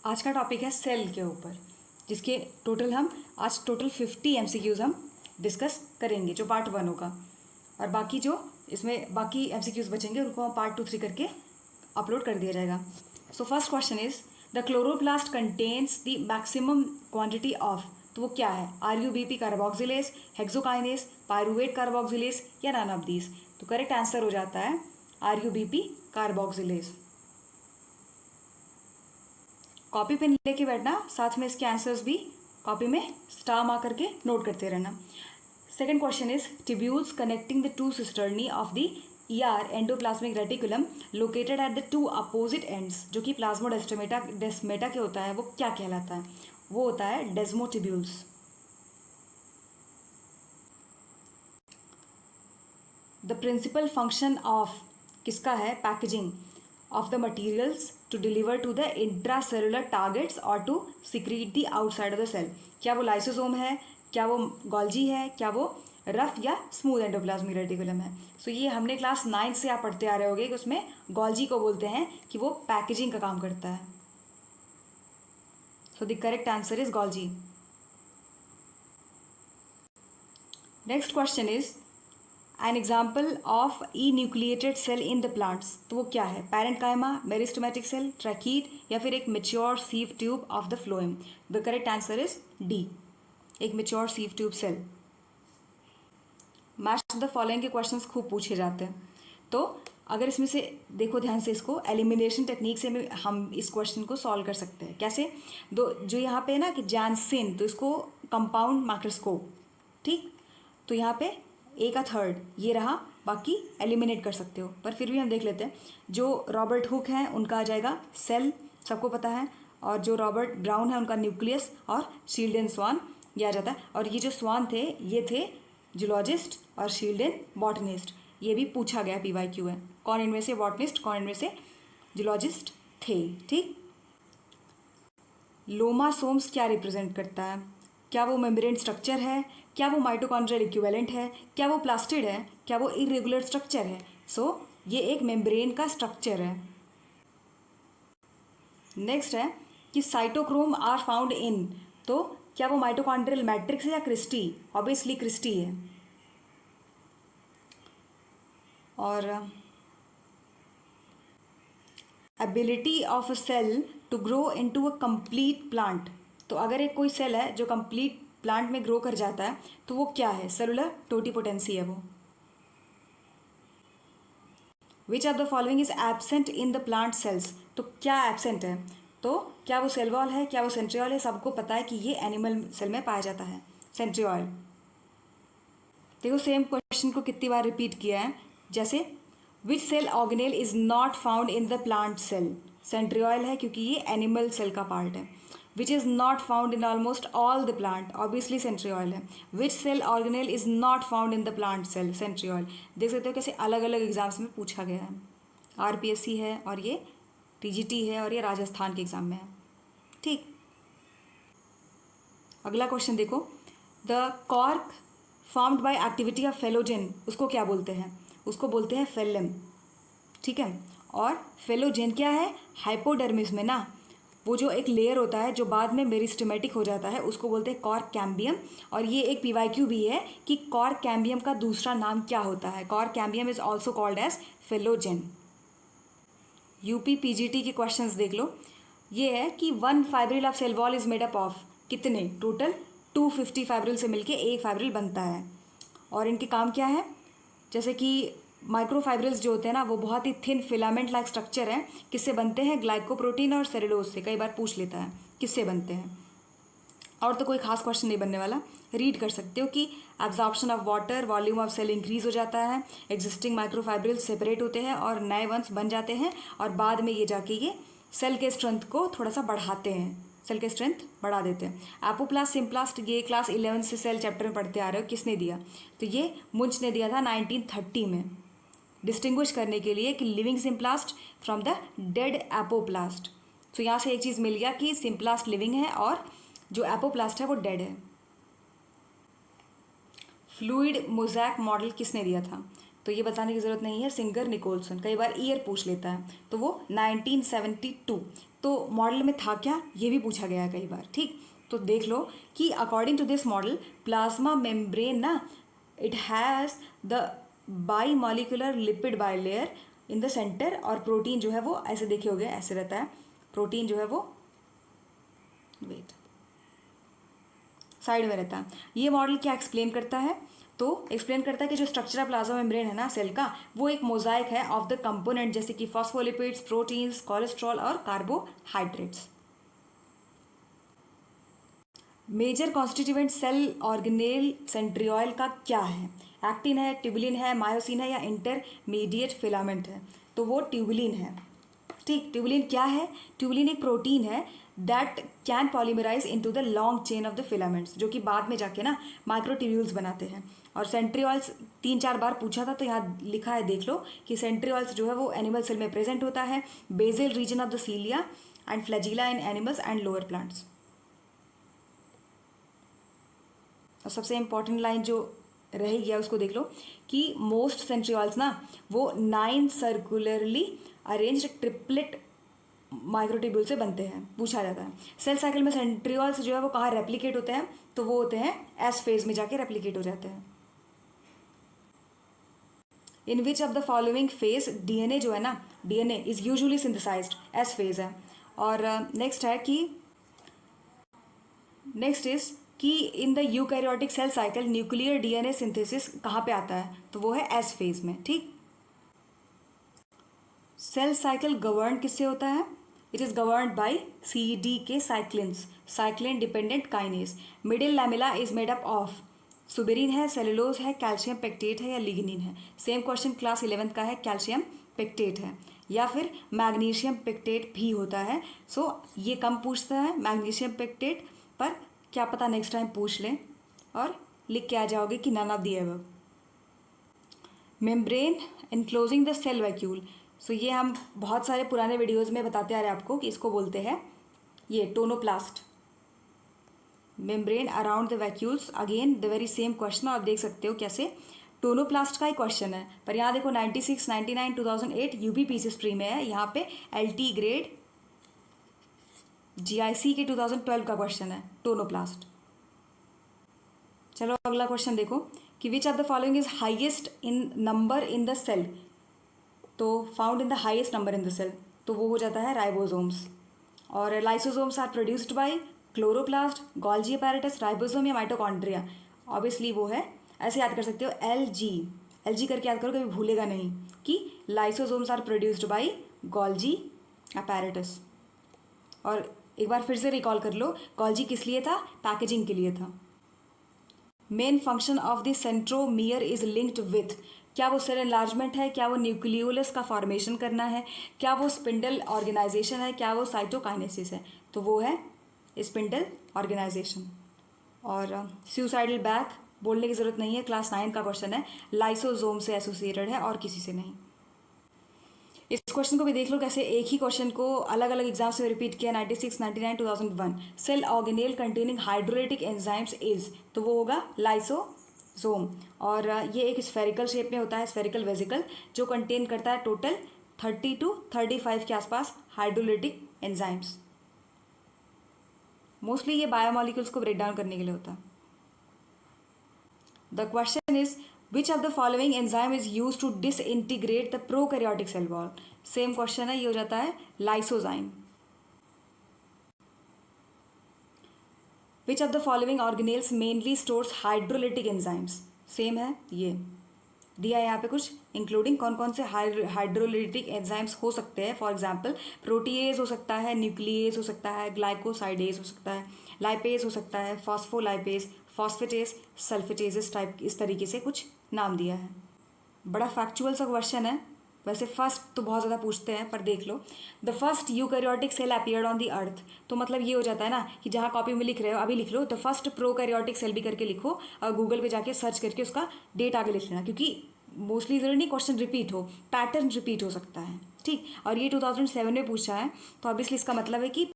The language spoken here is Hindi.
आज का टॉपिक है सेल के ऊपर, जिसके हम आज टोटल 50 MCQs हम डिस्कस करेंगे, जो पार्ट 1 होगा। और बाकी जो इसमें बाकी MCQs बचेंगे उनको हम पार्ट 2, 3 करके अपलोड कर दिया जाएगा। So first question is the chloroplast contains the maximum quantity of, तो वो क्या है? RUBP carboxylase, hexokinase, pyruvate carboxylase या नन ऑफ दीज? तो करेक्ट आंसर हो जाता है RUBP कार्बोक्सिलेज। कॉपी पेन लेके बैठना, साथ में इसके आंसर्स भी कॉपी में स्टार मार्क करके नोट करते रहना। Second question is tubules connecting the two cisternae of the ER endoplasmic reticulum located at the two opposite ends, जो कि प्लाज्मोडेस्मेटा के होता है, वो क्या कहलाता है? वो होता है डेस्मोटिब्यूल्स। द प्रिंसिपल फंक्शन ऑफ किसका है? Packaging of the materials to deliver to the intracellular targets or to secrete the outside of the cell। क्या वो लाइसोसोम है, क्या वो गोल्जी है, क्या वो रफ या स्मूथ एंडोप्लाज्मिक रेटिकुलम है? सो ये हमने क्लास 9 से आप पढ़ते आ रहे होगे कि उसमें गोल्जी को बोलते हैं कि वो पैकेजिंग का काम करता है। So the correct answer is Golgi. Next question is an example of enucleated cell in the plants, तो वो क्या है? पैरेंकाइमा, मेरिस्टेमेटिक सेल, ट्रैकीड या फिर एक mature sieve tube of the phloem? The correct answer is D, एक mature sieve tube cell. Match the following के क्वेश्चंस खूब पूछे जाते हैं, तो अगर इसमें से देखो ध्यान से, इसको एलिमिनेशन टेक्निक से हम इस क्वेश्चन को सॉल्व कर सकते हैं। कैसे? जो यहाँ पे है ना कि जैनसिन, तो इसको कंपाउंड माइक्रोस्कोप, ठीक, तो यहाँ पे ए का थर्ड ये रहा, बाकी एलिमिनेट कर सकते हो, पर फिर भी हम देख लेते हैं। जो रॉबर्ट हुक हैं उनका आ जाएगा सेल, सबको पता है, और जो रॉबर्ट ब्राउन है उनका न्यूक्लियस, और शील्डेन स्वान ये आ जाता है। और ये जो स्वान थे ये थे जूलॉजिस्ट और शील्डेन बॉटनिस्ट। ये भी पूछा गया PYQ है, कौन इनमें से बॉटनिस्ट, कौन इनमें से जूलॉजिस्ट थे, ठीक। लोमासोम्स क्या रिप्रेजेंट करता है? क्या वो मेम्ब्रेन स्ट्रक्चर है, क्या वो माइटोकॉन्ड्रियल इक्विवेलेंट है, क्या वो प्लास्टिड है, क्या वो इरेगुलर स्ट्रक्चर है? सो ये एक मेम्ब्रेन का स्ट्रक्चर है। नेक्स्ट है कि साइटोक्रोम आर फाउंड इन, तो क्या वो माइटोकॉन्ड्रियल मैट्रिक्स है या क्रिस्टी? ऑब्वियसली क्रिस्टी है। और ability of a cell to grow into a complete plant, तो अगर एक कोई सेल है जो कंप्लीट प्लांट में ग्रो कर जाता है तो वो क्या है? सेलुलर टोटिपोटेंसी है वो। विच of the following is absent in the plant cells, तो क्या एब्सेंट है? तो क्या वो सेल वॉल है, क्या वो सेंट्रियोल है? सबको पता है कि ये एनिमल सेल में पाया जाता है, सेंट्रियोल। देखो सेम क्वेश्चन को कितनी बार रिपीट किया है, जैसे which cell organelle is not found in the plant cell? Centriole है क्योंकि ये एनिमल सेल का पार्ट है। Which is not found in almost all the plant, obviously centriole है। Which cell organelle is not found in the plant cell? centriole। देख सकते हो कैसे अलग अलग एग्जाम्स में पूछा गया है। RPSC है और ये TGT है और ये राजस्थान के एग्जाम में है, ठीक। अगला क्वेश्चन देखो, the cork formed by activity of phellogen, उसको क्या बोलते हैं? उसको बोलते हैं फेलम, ठीक है। और फेलोजेन क्या है? हाइपोडर्मिस में ना वो जो एक लेयर होता है जो बाद में मेरिस्टेमेटिक हो जाता है, उसको बोलते हैं कॉर्क कैम्बियम। और ये एक PYQ भी है कि कॉर्क कैम्बियम का दूसरा नाम क्या होता है? Cork cambium is also called as phellogen. UP PGT के क्वेश्चंस देख लो। ये है कि 1 fibril of cell wall is made up of कितने? टोटल 250 फाइब्रिल से मिलके एक फाइब्रिल बनता है। और इनके काम क्या है? जैसे कि माइक्रोफाइब्रिल्स जो होते हैं ना, वो बहुत ही थिन फिलामेंट लाइक स्ट्रक्चर है। किससे बनते हैं? ग्लाइकोप्रोटीन और सेलुलोज से। कई बार पूछ लेता है किससे बनते हैं। और तो कोई खास क्वेश्चन नहीं बनने वाला, रीड कर सकते हो कि absorption of water, volume of cell increase हो जाता है, एग्जिस्टिंग माइक्रोफाइब्रिल्स सेपरेट होते हैं और नए वंस बन जाते हैं, और बाद में ये जाके ये सेल के स्ट्रेंथ को थोड़ा सा बढ़ाते हैं, सेल के स्ट्रेंथ बढ़ा देते हैं। एपोप्लास्ट सिम्प्लास्ट ये क्लास 11 से सेल चैप्टर में पढ़ते आ रहे हो, किसने दिया? तो ये मुंच ने दिया था 1930 में, डिस्टिंग्विश करने के लिए कि living symplast from the dead apoplast. तो यहाँ से एक चीज़ मिल गया कि सिम्प्लास्ट लिविंग है और जो एपोप्लास्ट है वो डेड है। फ्लूइड मोज़ैक मॉडल किसने दिया था? तो ये बताने की ज़रूरत नहीं है, सिंगर निकोलसन। कई बार ईयर पूछ लेता है, तो वो 1972 तो मॉडल में था क्या, ये भी पूछा गया है कई बार। ठीक, तो देख लो कि according to this model plasma membrane ना it has the bi molecular lipid bilayer in the centre, और प्रोटीन जो है वो ऐसे देखे होगे ऐसे रहता है, प्रोटीन जो है वो वेट साइड में रहता है। ये मॉडल क्या एक्सप्लेन करता है, तो एक्सप्लेन करता है कि जो स्ट्रक्चर ऑफ प्लाज्मा मेम्ब्रेन है ना सेल का, वो एक मोजाइक है ऑफ द कंपोनेंट, जैसे कि फॉस्फोलिपिड्स, प्रोटीन्स, कोलेस्ट्रॉल और carbohydrates. Major constituent cell organelle centriole का क्या है, एक्टिन है, ट्यूबुलिन है, मायोसिन है या इंटरमीडिएट फिलामेंट है, तो वो ट्यूबुलिन है। ठीक, ट्यूबुलिन क्या है, ट्यूबुलिन एक प्रोटीन है that can polymerise into the long chain of the filaments, जो कि बाद में जाके ना माइक्रोट्यूब्यूल्स बनाते हैं। और सेंट्रियोल्स 3-4 बार पूछा था, तो यहाँ लिखा है देख लो कि सेंट्रियोल्स जो है वो एनिमल सेल में प्रेजेंट होता है, basal region of the cilia and flagella in animals and lower plants. और सबसे इंपॉर्टेंट लाइन जो रह गया उसको देख लो कि मोस्ट सेंट्रियोल्स ना वो 9 सर्कुलरली अरेंज्ड ट्रिपलेट माइक्रोट्यूब्यूल से बनते हैं, पूछा जाता है। सेल साइकिल में सेंट्रियोल्स जो है वो कहाँ रेप्लिकेट होते हैं, तो वो होते हैं एस फेज में जाके रेप्लिकेट हो जाते हैं। In which of the following phase DNA जो है ना, DNA is usually synthesized, S phase है। और नेक्स्ट है कि नेक्स्ट इज कि in the eukaryotic cell cycle nuclear DNA synthesis कहाँ पे आता है, तो वो है एस फेज में। ठीक, सेल साइकिल गवर्न किससे होता है, it is governed bye CD के cyclins, cyclin dependent kinase. Middle lamella is made up of, suberin है, सेलुलोज है, कैल्शियम पेक्टेट है या लिग्निन है। सेम क्वेश्चन क्लास 11th का है, कैल्शियम पेक्टेट है या फिर मैग्नीशियम पेक्टेट भी होता है। सो ये कम पूछता है मैग्नीशियम पेक्टेट, पर क्या पता नेक्स्ट टाइम पूछ लें और लिख के आ जाओगे कि none of the above. Membrane enclosing the cell vacuole, so ये हम बहुत सारे पुराने वीडियोस में बताते आ रहे हैं आपको कि इसको बोलते हैं ये tonoplast. Membrane around the vacuoles, again the very same question, आप देख सकते हो कैसे टोनोप्लास्ट का ही क्वेश्चन है, पर यहाँ देखो 96, 99, 2008 यूपीपीसी स्ट्रीम में है, यहाँ पे LT ग्रेड GIC के 2012 का क्वेश्चन है टोनोप्लास्ट। चलो अगला क्वेश्चन देखो कि which of the following is highest in number in the cell, तो found in the highest number in the cell, तो वो हो जाता है राइबोसोम्स। और lysosomes are produced by chloroplast, Golgi apparatus, ribosome या माइटोकॉन्ड्रिया। ऑब्वियसली वो है, ऐसे याद कर सकते हो LG करके याद करो, कभी भूलेगा नहीं कि lysosomes are produced by Golgi apparatus. और एक बार फिर से रिकॉल कर लो, गोल्जी किस लिए था, पैकेजिंग के लिए था। Main function of the centromere is linked with, क्या वो सेल एनलार्जमेंट है, क्या वो न्यूक्लियोलस का फॉर्मेशन करना है, क्या वो स्पिंडल ऑर्गेनाइजेशन है, क्या वो साइटोकाइनेसिस है, तो वो है स्पिंडल ऑर्गेनाइजेशन। और सुसाइडल बैक बोलने की ज़रूरत नहीं है, क्लास 9 का क्वेश्चन है, लाइसोसोम से एसोसिएटेड है और किसी से नहीं। इस क्वेश्चन को भी देख लो कैसे एक ही क्वेश्चन को अलग अलग एग्जाम्स में रिपीट किया, 96, 99, 2001। Cell organelle containing hydrolytic enzymes is, तो वो होगा लाइसोसोम। और ये एक स्फेरिकल शेप में होता है, स्फेरिकल वेसिकल, जो कंटेन करता है टोटल 30 to 35 के आसपास हाइड्रोलाइटिक एंजाइम्स। मोस्टली ये बायोमॉलिक्यूल्स को ब्रेक डाउन करने के लिए होता है। The question is which of the following enzyme is use to disintegrate the prokaryotic cell wall, same question है, ये हो जाता है lysozyme. Which of the following organelles mainly stores hydrolytic enzymes, same है, ये दिया है यहाँ पे कुछ इंक्लूडिंग कौन कौन से हाइड्रोलिटिक एंजाइम्स हो सकते हैं। फॉर एग्जांपल प्रोटीएज हो सकता है, न्यूक्लिएज हो सकता है, ग्लाइकोसाइडेज हो सकता है, लाइपेज हो सकता है, फॉस्फोलाइपेज, फॉस्फेटेज, सल्फेटेजेस टाइप, इस तरीके से कुछ नाम दिया है। बड़ा फैक्चुअल सा क्वेश्चन है, वैसे फर्स्ट तो बहुत ज़्यादा पूछते हैं, पर देख लो the first eukaryotic cell appeared on the earth, तो मतलब ये हो जाता है ना कि जहाँ कॉपी में लिख रहे हो अभी लिख लो द फर्स्ट प्रोकैरियोटिक सेल भी करके लिखो और गूगल पे जाके सर्च करके उसका डेट आगे लिख लेना, क्योंकि मोस्टली ज़रूरी नहीं क्वेश्चन रिपीट हो, पैटर्न रिपीट हो सकता है। ठीक, और ये 2007 में पूछा है, तो ऑब्वियसली इसका मतलब है कि